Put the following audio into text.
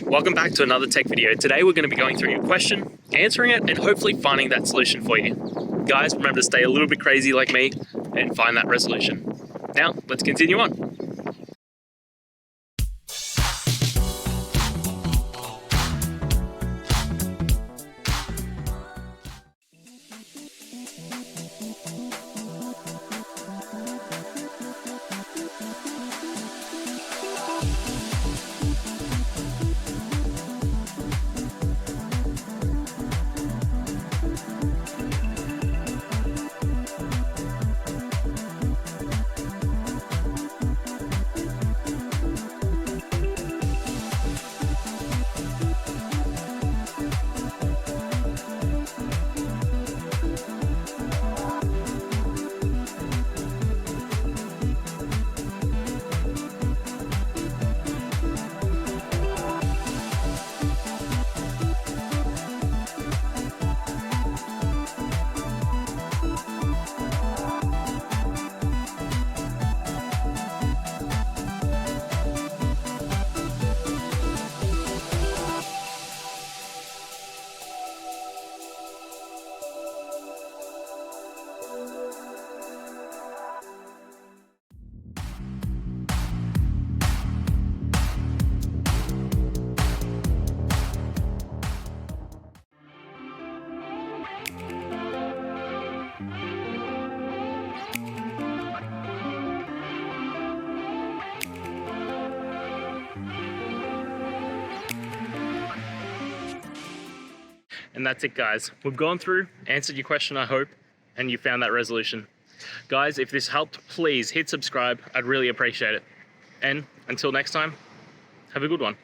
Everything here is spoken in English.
welcome back to another tech video. Today we're going to be going through your question, answering it, and hopefully finding that solution for you. Guys, remember to stay a little bit crazy like me and find that resolution. Now, let's continue on. And that's it, guys. We've gone through, answered your question, I hope, and you found that resolution. Guys, if this helped, please hit subscribe. I'd really appreciate it. And until next time, have a good one.